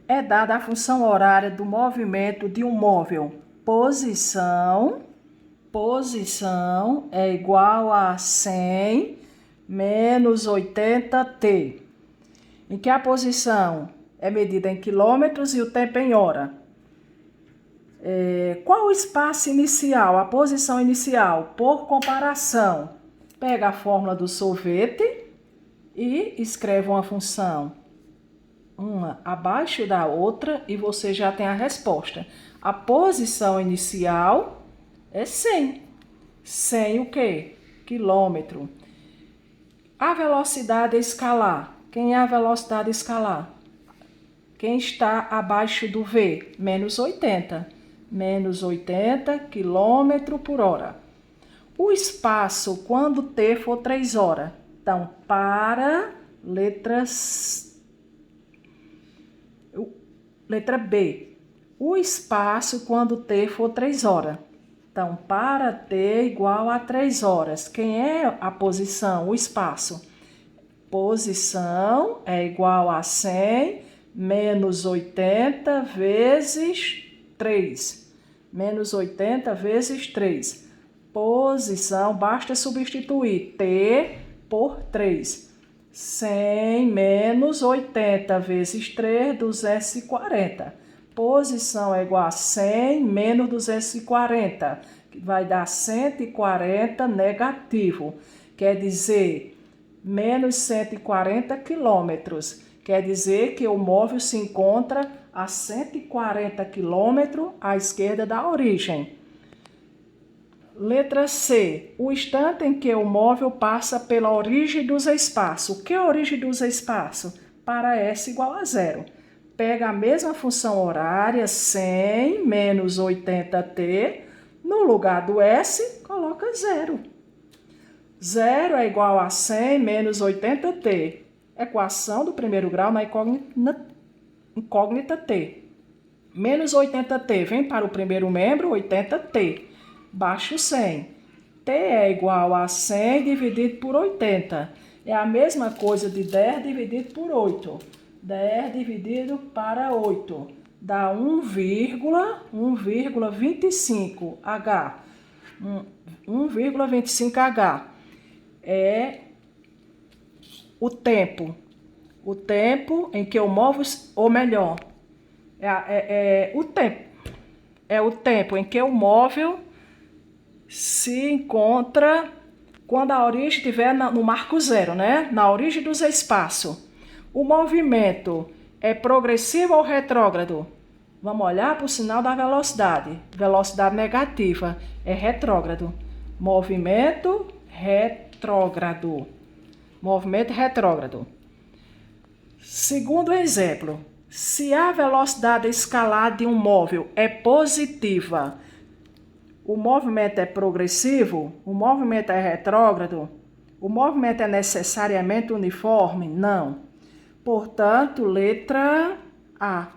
é dada a função horária do movimento de um móvel. Posição é igual a 100 menos 80t, em que a posição é medida em quilômetros e o tempo em hora. Qual o espaço inicial, a posição inicial? Por comparação, pega a fórmula do sorvete e escreve uma função, uma abaixo da outra, e você já tem a resposta. A posição inicial é 100. 100 o quê? Quilômetro. A velocidade escalar. Quem é a velocidade escalar? Quem está abaixo do V? Menos 80. Menos 80 km por hora. O espaço quando T for 3 horas. Então, para letra B. O espaço quando T for 3 horas. Então, para T igual a 3 horas. Quem é a posição? O espaço. Posição é igual a 100 menos 80 vezes 3. Menos 80 vezes 3. Posição, basta substituir T por 3. 100 menos 80 vezes 3, 240. Posição é igual a 100 menos 240, que vai dar 140 negativo. Quer dizer, menos 140 quilômetros. Quer dizer que o móvel se encontra a 140 quilômetros à esquerda da origem. Letra C. O instante em que o móvel passa pela origem dos espaços. O que é a origem dos espaços? Para S igual a 0. Pega a mesma função horária, 100 menos 80t. No lugar do S, coloca 0. 0 é igual a 100 menos 80t. Equação do primeiro grau na incógnita t. Menos 80t vem para o primeiro membro, 80t. Baixo 100. T é igual a 100 dividido por 80. É a mesma coisa de 10 dividido por 8. 10 dividido para 8. Dá 1,25H. 1,25H. É o tempo. O tempo em que o móvel, ou melhor, o tempo. É o tempo em que o móvel se encontra quando a origem estiver no marco zero, né? Na origem dos espaços. O movimento é progressivo ou retrógrado? Vamos olhar para o sinal da velocidade. Velocidade negativa é retrógrado. Movimento retrógrado. Movimento retrógrado. Segundo exemplo, se a velocidade escalar de um móvel é positiva, o movimento é progressivo? O movimento é retrógrado? O movimento é necessariamente uniforme? Não. Portanto, letra A.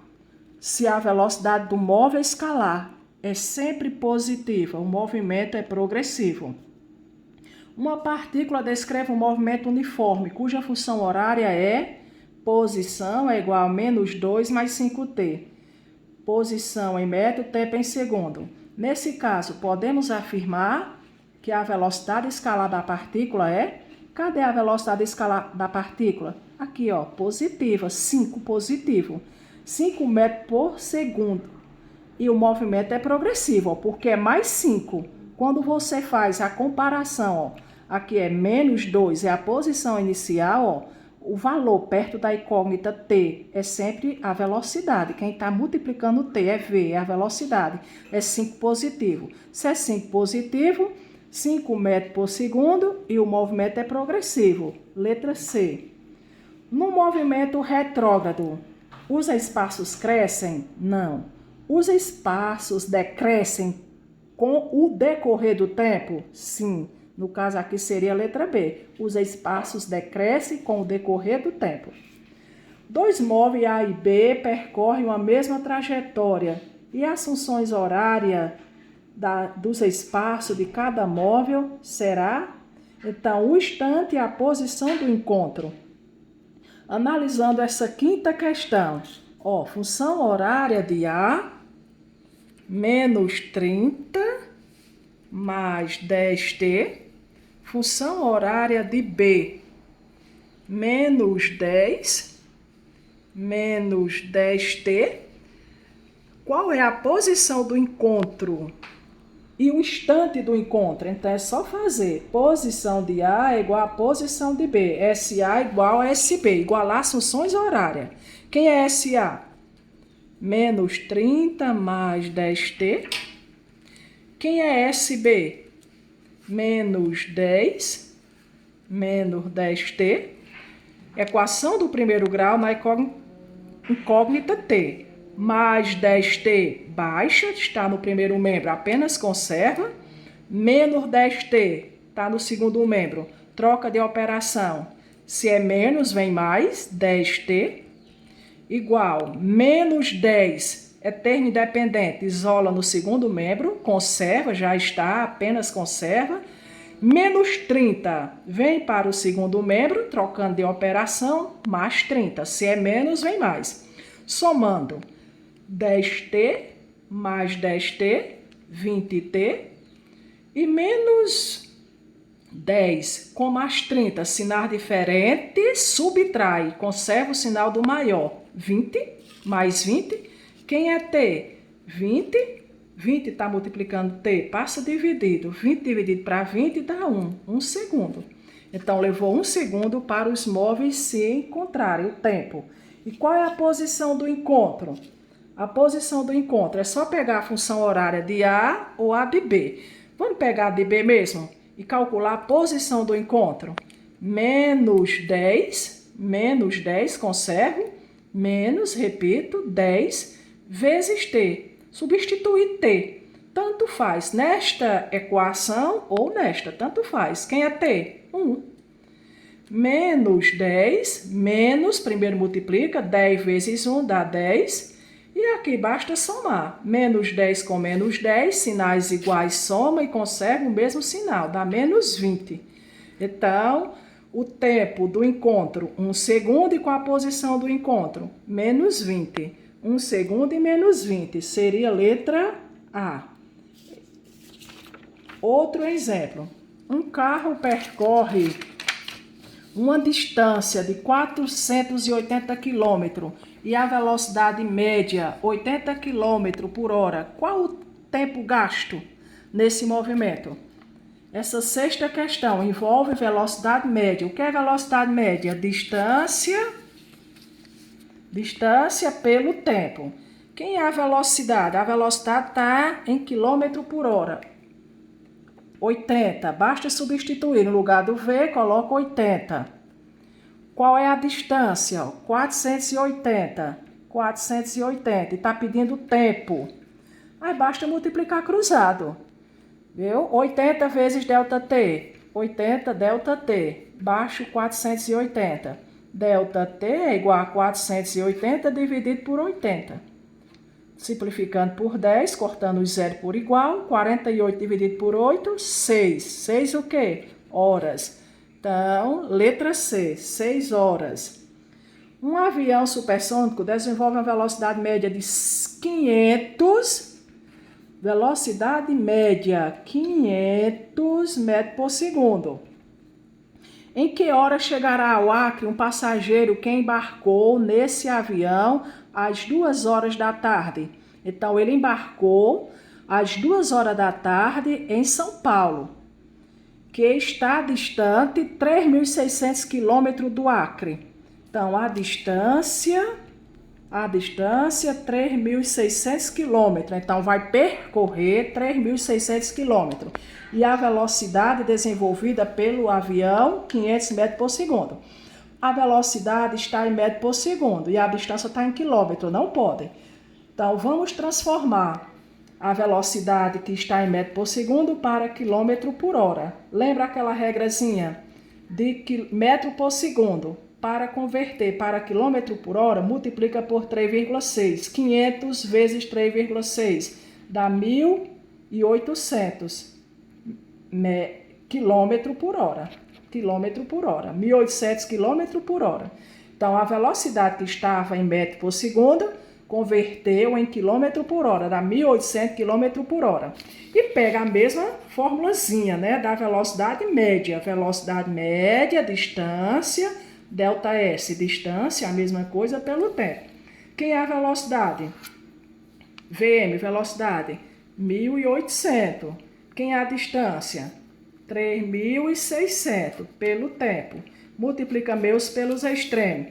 Se a velocidade do móvel escalar é sempre positiva, o movimento é progressivo. Uma partícula descreve um movimento uniforme, cuja função horária é posição é igual a menos 2 mais 5t. Posição em metro, tempo em segundo. Nesse caso, podemos afirmar que a velocidade escalar da partícula é... Cadê a velocidade escalar da partícula? Aqui, ó, positiva, 5 positivo. 5 metros por segundo. E o movimento é progressivo, ó, porque é mais 5. Quando você faz a comparação, ó, aqui é menos 2, é a posição inicial, ó, o valor perto da incógnita t é sempre a velocidade. Quem está multiplicando t é v, é a velocidade. É 5 positivo. Se é 5 positivo, 5 metros por segundo e o movimento é progressivo. Letra C. No movimento retrógrado, os espaços crescem? Não. Os espaços decrescem com o decorrer do tempo? Sim. No caso aqui seria a letra B. Os espaços decrescem com o decorrer do tempo. Dois móveis A e B percorrem a mesma trajetória e as funções horárias dos espaços de cada móvel será, então, o instante e a posição do encontro. Analisando essa quinta questão, Ó, função horária de A menos 30 mais 10t. Função horária de B menos 10 menos 10t. Qual é a posição do encontro e o instante do encontro? Então, é só fazer. Posição de A é igual a posição de B. SA igual a SB. Igualar as funções horárias. Quem é SA? Menos 30 mais 10t. Quem é SB? Menos 10 menos 10t. Equação do primeiro grau na incógnita t. Mais 10t baixa, está no primeiro membro, apenas conserva. Menos 10t está no segundo membro, troca de operação. Se é menos, vem mais, 10t. Igual, menos 10 é termo independente, isola no segundo membro, conserva, já está, apenas conserva. Menos 30 vem para o segundo membro, trocando de operação, mais 30. Se é menos, vem mais. Somando 10t mais 10t, 20t. E menos 10 com mais 30, sinal diferente, subtrai, conserva o sinal do maior. 20 mais 20, quem é t? 20. 20 está multiplicando t, passa dividido. 20 dividido para 20 dá 1 segundo. Então, levou 1 segundo para os móveis se encontrarem, o tempo. E qual é a posição do encontro? A posição do encontro é só pegar a função horária de A ou a de B. Vamos pegar a de B mesmo e calcular a posição do encontro. Menos 10, conservo, menos, repito, 10 vezes t. Substituir t. Tanto faz nesta equação ou nesta, tanto faz. Quem é t? 1. Menos 10, menos, primeiro multiplica, 10 vezes 1 dá 10. E aqui basta somar. Menos 10 com menos 10, sinais iguais soma e conserva o mesmo sinal, dá menos 20. Então, o tempo do encontro, 1 segundo, e com a posição do encontro, menos 20. 1 segundo e menos 20, seria a letra A. Outro exemplo. Um carro percorre uma distância de 480 km e a velocidade média 80 km por hora. Qual o tempo gasto nesse movimento? Essa sexta questão envolve velocidade média. O que é velocidade média? Distância pelo tempo. Quem é a velocidade? A velocidade está em quilômetro por hora. 80. Basta substituir. No lugar do V, coloca 80. Qual é a distância? 480. 480. E está pedindo tempo. Aí basta multiplicar cruzado. Viu? 80 vezes ΔT. 80 ΔT. Baixo 480. ΔT é igual a 480 dividido por 80. Simplificando por 10, cortando os 0 por igual. 48 dividido por 8, 6. 6 o quê? Horas. Então, letra C, 6 horas. Um avião supersônico desenvolve uma velocidade média de 500. Velocidade média, 500 metros por segundo. Em que hora chegará ao Acre um passageiro que embarcou nesse avião às 2 horas da tarde? Então, ele embarcou às 2 horas da tarde em São Paulo, que está distante 3.600 quilômetros do Acre. Então, a distância 3.600 quilômetros. Então, vai percorrer 3.600 quilômetros. E a velocidade desenvolvida pelo avião, 500 metros por segundo. A velocidade está em metro por segundo e a distância está em quilômetro, não pode. Então, vamos transformar a velocidade que está em metro por segundo para quilômetro por hora. Lembra aquela regrazinha de metro por segundo? Para converter para quilômetro por hora, multiplica por 3,6. 500 vezes 3,6 dá 1.800 quilômetro por hora. 1.800 quilômetro por hora. Então, a velocidade que estava em metro por segundo, converteu em quilômetro por hora, dá 1.800 km por hora. E pega a mesma formulazinha, né, da velocidade média. Velocidade média, distância, ΔS, distância, a mesma coisa pelo tempo. Quem é a velocidade? VM, velocidade, 1.800. Quem é a distância? 3.600 pelo tempo. Multiplica meus pelos extremos.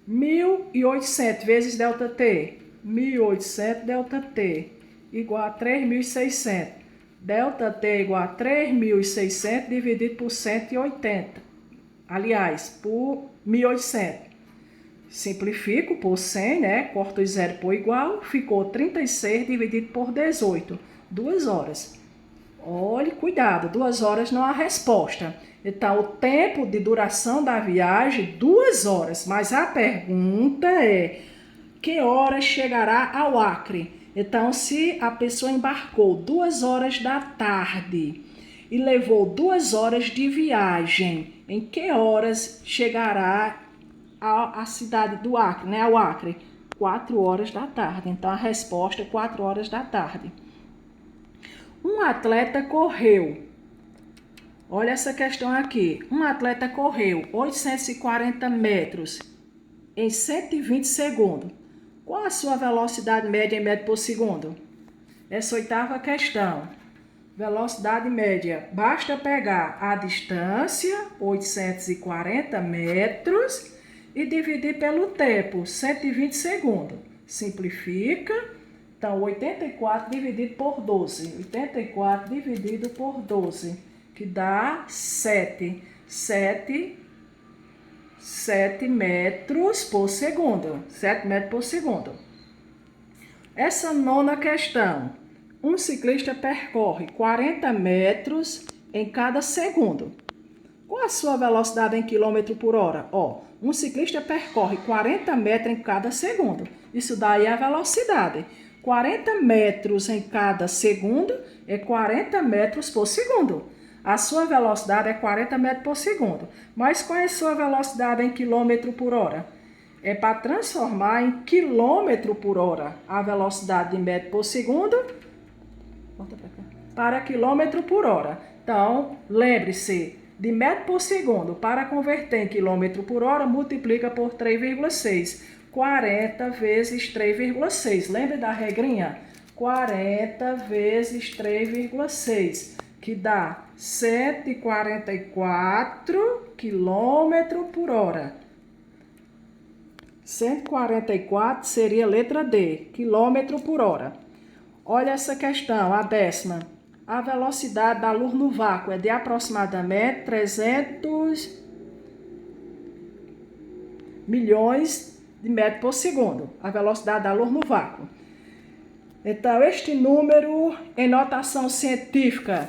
1.800 vezes ΔT. 1.800 ΔT igual a 3.600. ΔT igual a 3.600 dividido por 180. Aliás, por 1.800. Simplifico por 100, né? Corto o zero por igual. Ficou 36 dividido por 18. 2 horas. Olhe, cuidado, 2 horas não há resposta. Então, o tempo de duração da viagem, 2 horas. Mas a pergunta é, que horas chegará ao Acre? Então, se a pessoa embarcou 2 horas da tarde e levou 2 horas de viagem, em que horas chegará à cidade do Acre, né? Ao Acre? 4 horas da tarde. Então, a resposta é 4 horas da tarde. Um atleta correu. Olha essa questão aqui. Um atleta correu 840 metros em 120 segundos. Qual a sua velocidade média em metro por segundo? Essa oitava questão. Velocidade média. Basta pegar a distância, 840 metros, e dividir pelo tempo, 120 segundos. Simplifica. Então, 84 dividido por 12. 84 dividido por 12, que dá 7 metros por segundo. 7 metros por segundo. Essa nona questão. Um ciclista percorre 40 metros em cada segundo. Qual a sua velocidade em quilômetro por hora? Um ciclista percorre 40 metros em cada segundo. Isso daí é a velocidade. 40 metros em cada segundo é 40 metros por segundo. A sua velocidade é 40 metros por segundo. Mas qual é a sua velocidade em quilômetro por hora? É para transformar em quilômetro por hora a velocidade de metro por segundo para quilômetro por hora. Então, lembre-se, de metro por segundo para converter em quilômetro por hora, multiplica por 3,6. 40 vezes 3,6. Lembra da regrinha? 40 vezes 3,6, que dá 144 km por hora. 144 seria a letra D, quilômetro por hora. Olha essa questão, a 10ª. A velocidade da luz no vácuo é de aproximadamente 300 milhões de metros por segundo. A velocidade da luz no vácuo. Então, este número em notação científica.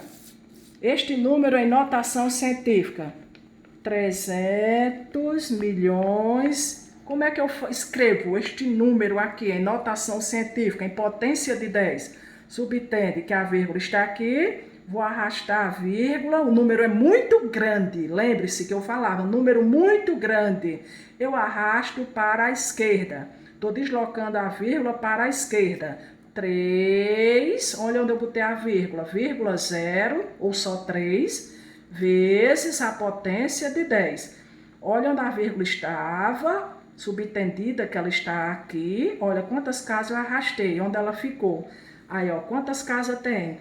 300 milhões. Como é que eu escrevo este número aqui em notação científica, em potência de 10? Subentende que a vírgula está aqui, vou arrastar a vírgula, o número é muito grande, lembre-se que eu falava, número muito grande, eu arrasto para a esquerda, estou deslocando a vírgula para a esquerda, 3, olha onde eu botei a vírgula, 0, ou só 3, vezes a potência de 10, olha onde a vírgula estava, subentendida que ela está aqui, olha quantas casas eu arrastei, onde ela ficou. Aí, ó, quantas casas tem?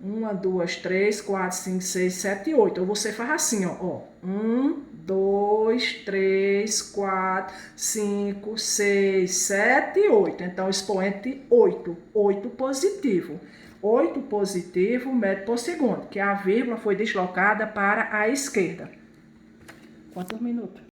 1, 2, 3, 4, 5, 6, 7, 8. Ou você faz assim, ó. 1, 2, 3, 4, 5, 6, 7, 8. Então, expoente 8. 8 positivo. 8 positivo metro por segundo, que a vírgula foi deslocada para a esquerda. Quantos minutos?